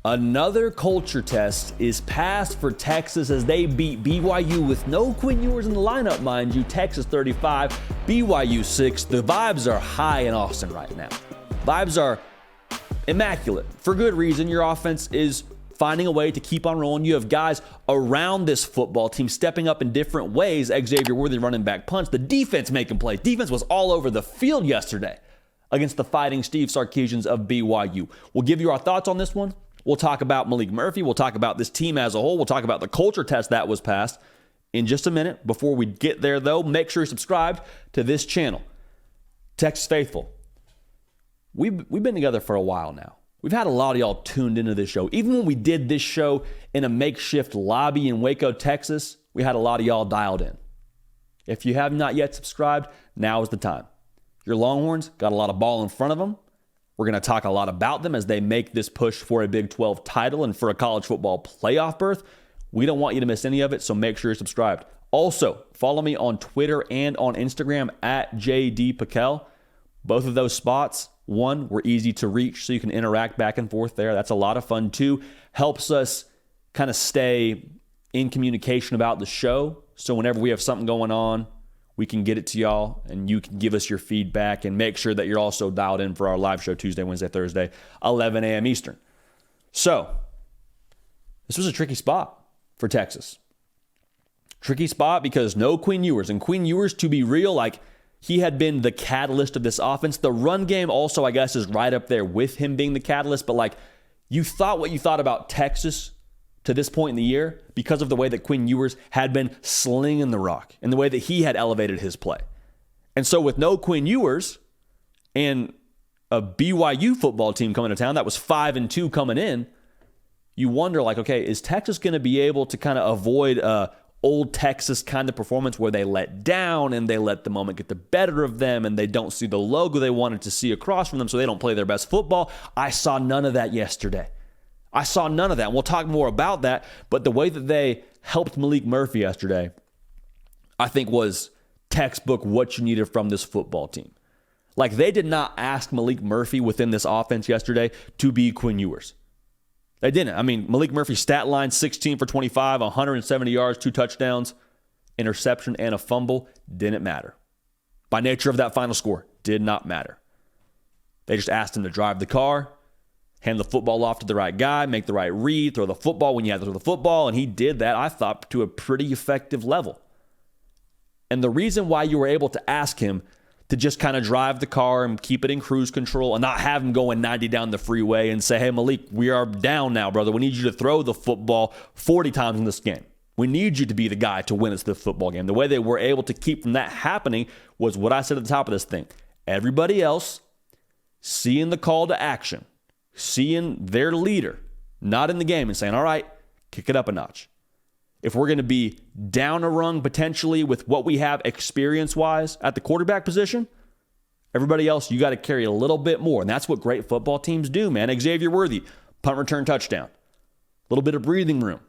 Another culture test is passed for Texas as they beat BYU with no Quinn Ewers in the lineup, mind you. Texas 35, BYU 6. The vibes are high in Austin right now. Vibes are immaculate. For good reason. Your offense is finding a way to keep on rolling. You have guys around this football team stepping up in different ways. Xavier Worthy running back punch. The defense making plays. Defense was all over the field yesterday against the Fighting Steve Sarkisians of BYU. We'll give you our thoughts on this one. We'll talk about Maalik Murphy. We'll talk about this team as a whole. We'll talk about the culture test that was passed in just a minute. Before we get there, though, make sure you're subscribed to this channel. Texas Faithful, we've been together for a while now. We've had a lot of y'all tuned into this show. Even when we did this show in a makeshift lobby in Waco, Texas, we had a lot of y'all dialed in. If you have not yet subscribed, now is the time. Your Longhorns got a lot of ball in front of them. We're going to talk a lot about them as they make this push for a Big 12 title and for a college football playoff berth. We don't want you to miss any of it, so make sure you're subscribed. Also, follow me on Twitter and on Instagram at JDPakel. Both of those spots, one, we're easy to reach, so you can interact back and forth there. That's a lot of fun. Two, helps us kind of stay in communication about the show, so whenever we have something going on, we can get it to y'all, and you can give us your feedback and make sure that you're also dialed in for our live show Tuesday, Wednesday, Thursday, 11 a.m. Eastern. So, this was a tricky spot for Texas. Tricky spot because no Quinn Ewers. And Quinn Ewers, to be real, like, he had been the catalyst of this offense. The run game also, I guess, is right up there with him being the catalyst. But, like, you thought what you thought about Texas to this point in the year because of the way that Quinn Ewers had been slinging the rock and the way that he had elevated his play. And so with no Quinn Ewers and a BYU football team coming to town that was 5-2 coming in, you wonder, like, okay, is Texas going to be able to kind of avoid a old Texas kind of performance where they let down and they let the moment get the better of them and they don't see the logo they wanted to see across from them, so they don't play their best football? I saw none of that yesterday. I saw none of that. And we'll talk more about that. But the way that they helped Maalik Murphy yesterday, I think, was textbook what you needed from this football team. Like, they did not ask Maalik Murphy within this offense yesterday to be Quinn Ewers. They didn't. I mean, Maalik Murphy's stat line, 16 for 25, 170 yards, 2 touchdowns, interception, and a fumble, didn't matter. By nature of that final score, did not matter. They just asked him to drive the car, hand the football off to the right guy, make the right read, throw the football when you had to throw the football, and he did that, I thought, to a pretty effective level. And the reason why you were able to ask him to just kind of drive the car and keep it in cruise control and not have him going 90 down the freeway and say, hey, Maalik, we are down now, brother. We need you to throw the football 40 times in this game. We need you to be the guy to win us this football game. The way they were able to keep from that happening was what I said at the top of this thing. Everybody else seeing the call to action, seeing their leader not in the game and saying, all right, kick it up a notch. If we're going to be down a rung potentially with what we have experience-wise at the quarterback position, everybody else, you got to carry a little bit more. And that's what great football teams do, man. Xavier Worthy, punt return touchdown. A little bit of breathing room.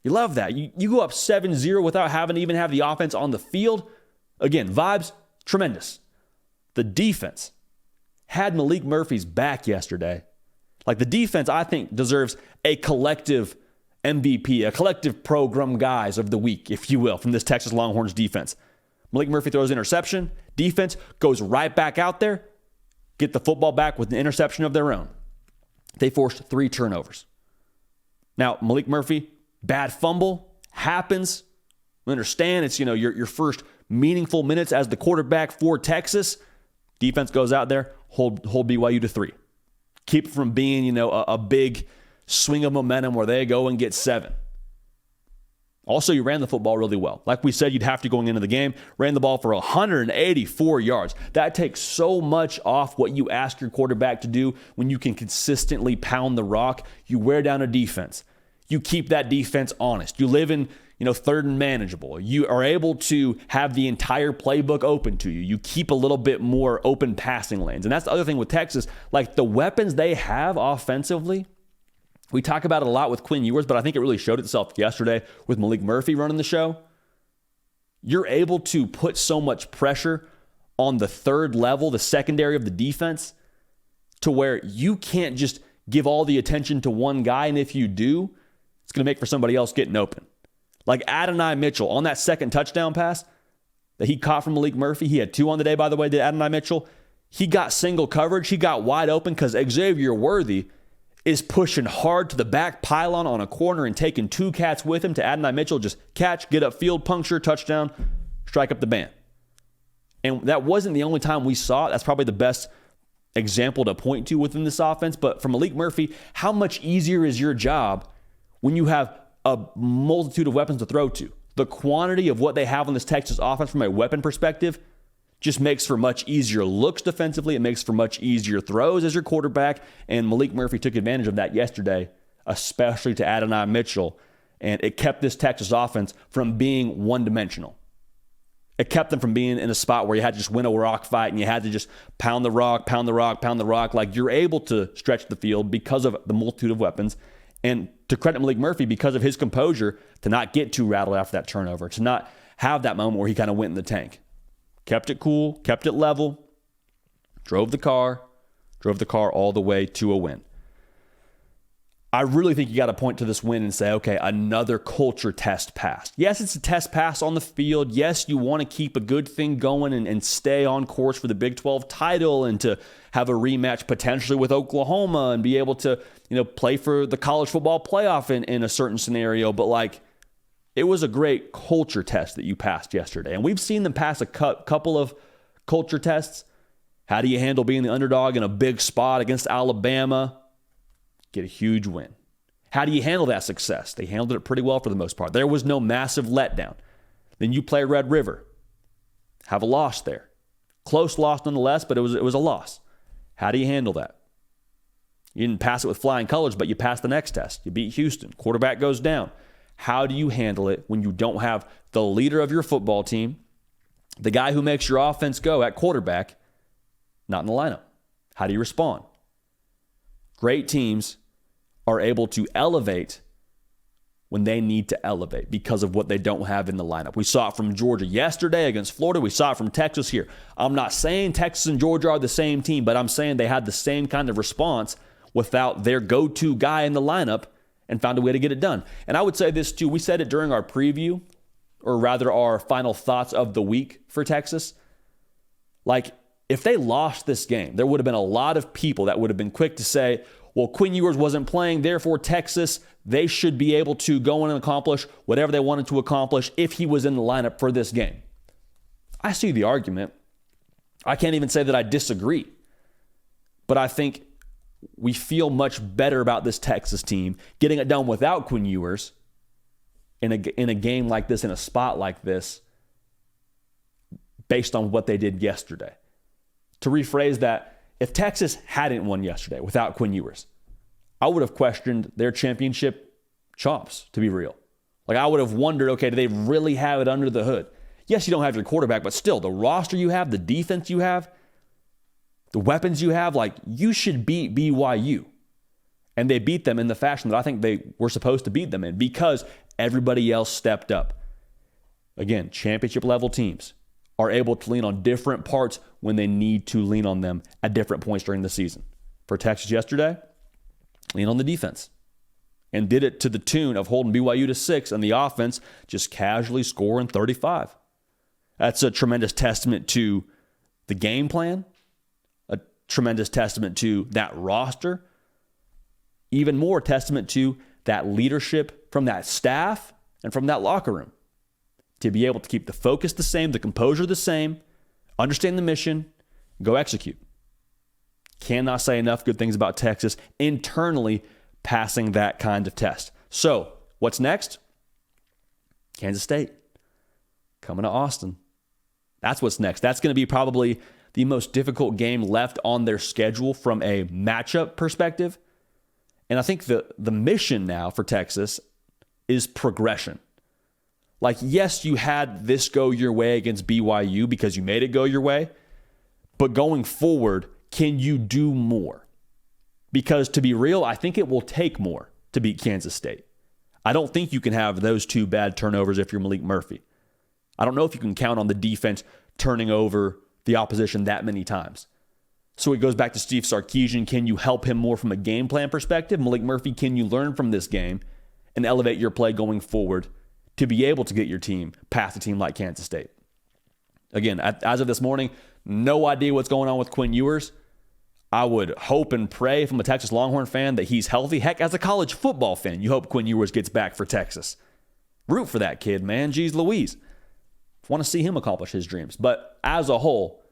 You love that. You go up 7-0 without having to even have the offense on the field. Again, vibes, tremendous. The defense had Maalik Murphy's back yesterday. Like, the defense, I think, deserves a collective MVP, a collective program guys of the week, if you will, from this Texas Longhorns defense. Maalik Murphy throws interception. Defense goes right back out there, get the football back with an interception of their own. They forced 3 turnovers. Now, Maalik Murphy, bad fumble, happens. We understand it's, your first meaningful minutes as the quarterback for Texas. Defense goes out there, hold BYU to 3. Keep it from being, a big swing of momentum where they go and get 7. Also, you ran the football really well. Like we said, you'd have to going into the game. Ran the ball for 184 yards. That takes so much off what you ask your quarterback to do when you can consistently pound the rock. You wear down a defense. You keep that defense honest. You live in, third and manageable. You are able to have the entire playbook open to you. You keep a little bit more open passing lanes. And that's the other thing with Texas. Like, the weapons they have offensively, we talk about it a lot with Quinn Ewers, but I think it really showed itself yesterday with Maalik Murphy running the show. You're able to put so much pressure on the third level, the secondary of the defense, to where you can't just give all the attention to one guy, and if you do, it's going to make for somebody else getting open. Like Adonai Mitchell on that second touchdown pass that he caught from Maalik Murphy. He had 2 on the day, by the way, did Adonai Mitchell. He got single coverage. He got wide open because Xavier Worthy is pushing hard to the back pylon on a corner and taking 2 cats with him to Adonai Mitchell. Just catch, get up field, puncture, touchdown, strike up the band. And that wasn't the only time we saw it. That's probably the best example to point to within this offense. But for Maalik Murphy, how much easier is your job when you have a multitude of weapons to throw to? The quantity of what they have on this Texas offense from a weapon perspective just makes for much easier looks defensively. It makes for much easier throws as your quarterback. And Maalik Murphy took advantage of that yesterday, especially to Adonai Mitchell. And it kept this Texas offense from being one-dimensional. It kept them from being in a spot where you had to just win a rock fight and you had to just pound the rock, pound the rock, pound the rock. Like, you're able to stretch the field because of the multitude of weapons. And to credit Maalik Murphy, because of his composure, to not get too rattled after that turnover, to not have that moment where he kind of went in the tank. Kept it cool, kept it level, drove the car all the way to a win. I really think you got to point to this win and say, okay, another culture test passed. Yes, it's a test pass on the field. Yes, you want to keep a good thing going and stay on course for the Big 12 title and to have a rematch potentially with Oklahoma and be able to, play for the college football playoff in a certain scenario. But like, it was a great culture test that you passed yesterday. And we've seen them pass a couple of culture tests. How do you handle being the underdog in a big spot against Alabama? Get a huge win. How do you handle that success? They handled it pretty well for the most part. There was no massive letdown. Then you play Red River. Have a loss there. Close loss nonetheless, but it was a loss. How do you handle that? You didn't pass it with flying colors, but you passed the next test. You beat Houston. Quarterback goes down. How do you handle it when you don't have the leader of your football team, the guy who makes your offense go at quarterback, not in the lineup? How do you respond? Great teams are able to elevate when they need to elevate because of what they don't have in the lineup. We saw it from Georgia yesterday against Florida. We saw it from Texas here. I'm not saying Texas and Georgia are the same team, but I'm saying they had the same kind of response without their go-to guy in the lineup and found a way to get it done. And I would say this too. We said it during our preview, or rather our final thoughts of the week for Texas. Like, if they lost this game, there would have been a lot of people that would have been quick to say, well, Quinn Ewers wasn't playing, therefore Texas, they should be able to go in and accomplish whatever they wanted to accomplish if he was in the lineup for this game. I see the argument. I can't even say that I disagree. But I think we feel much better about this Texas team getting it done without Quinn Ewers in a game like this, in a spot like this, based on what they did yesterday. To rephrase that, if Texas hadn't won yesterday without Quinn Ewers, I would have questioned their championship chops, to be real. Like, I would have wondered, okay, do they really have it under the hood? Yes, you don't have your quarterback, but still, the roster you have, the defense you have, the weapons you have, like, you should beat BYU. And they beat them in the fashion that I think they were supposed to beat them in because everybody else stepped up. Again, championship level teams are able to lean on different parts when they need to lean on them at different points during the season. For Texas yesterday, lean on the defense. And did it to the tune of holding BYU to 6 and the offense just casually scoring 35. That's a tremendous testament to the game plan, a tremendous testament to that roster, even more testament to that leadership from that staff and from that locker room. To be able to keep the focus the same, the composure the same, understand the mission, go execute. Cannot say enough good things about Texas internally passing that kind of test. So, what's next? Kansas State coming to Austin. That's what's next. That's going to be probably the most difficult game left on their schedule from a matchup perspective. And I think the mission now for Texas is progression. Like, yes, you had this go your way against BYU because you made it go your way. But going forward, can you do more? Because to be real, I think it will take more to beat Kansas State. I don't think you can have those 2 bad turnovers if you're Maalik Murphy. I don't know if you can count on the defense turning over the opposition that many times. So it goes back to Steve Sarkisian. Can you help him more from a game plan perspective? Maalik Murphy, can you learn from this game and elevate your play going forward to be able to get your team past a team like Kansas State? Again, as of this morning, no idea what's going on with Quinn Ewers. I would hope and pray, if I'm a Texas Longhorn fan, that he's healthy. Heck, as a college football fan, you hope Quinn Ewers gets back for Texas. Root for that kid, man. Jeez Louise. Want to see him accomplish his dreams. But as a whole,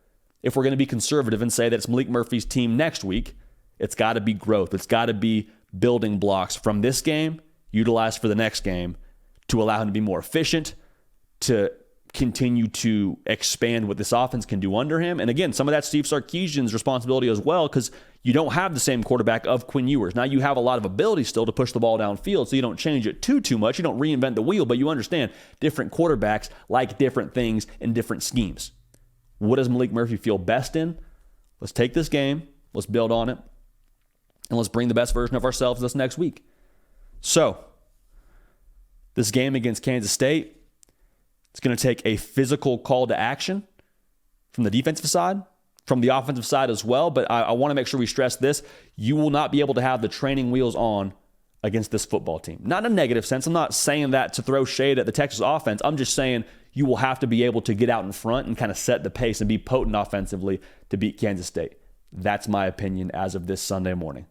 if we're going to be conservative and say that it's Maalik Murphy's team next week, it's got to be growth. It's got to be building blocks from this game, utilized for the next game, to allow him to be more efficient, to continue to expand what this offense can do under him. And again, some of that's Steve Sarkisian's responsibility as well, because you don't have the same quarterback of Quinn Ewers. Now you have a lot of ability still to push the ball downfield, so you don't change it too much. You don't reinvent the wheel, but you understand different quarterbacks like different things in different schemes. What does Maalik Murphy feel best in? Let's take this game, let's build on it, and let's bring the best version of ourselves this next week. So, this game against Kansas State, it's going to take a physical call to action from the defensive side, from the offensive side as well, but I want to make sure we stress this. You will not be able to have the training wheels on against this football team. Not in a negative sense. I'm not saying that to throw shade at the Texas offense. I'm just saying you will have to be able to get out in front and kind of set the pace and be potent offensively to beat Kansas State. That's my opinion as of this Sunday morning.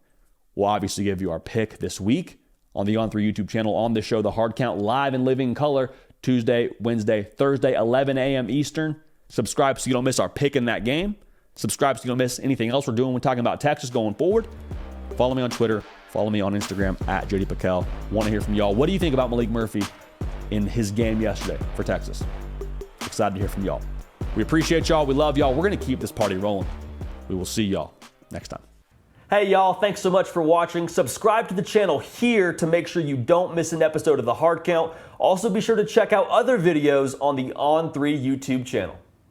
We'll obviously give you our pick this week on the On3 YouTube channel, on this show, The Hard Count, live in living color, Tuesday, Wednesday, Thursday, 11 a.m. Eastern. Subscribe so you don't miss our pick in that game. Subscribe so you don't miss anything else we're doing when talking about Texas going forward. Follow me on Twitter. Follow me on Instagram at JD Pakel. Want to hear from y'all. What do you think about Maalik Murphy in his game yesterday for Texas? Excited to hear from y'all. We appreciate y'all. We love y'all. We're going to keep this party rolling. We will see y'all next time. Hey y'all, thanks so much for watching. Subscribe to the channel here to make sure you don't miss an episode of The Hard Count. Also be sure to check out other videos on the On3 YouTube channel.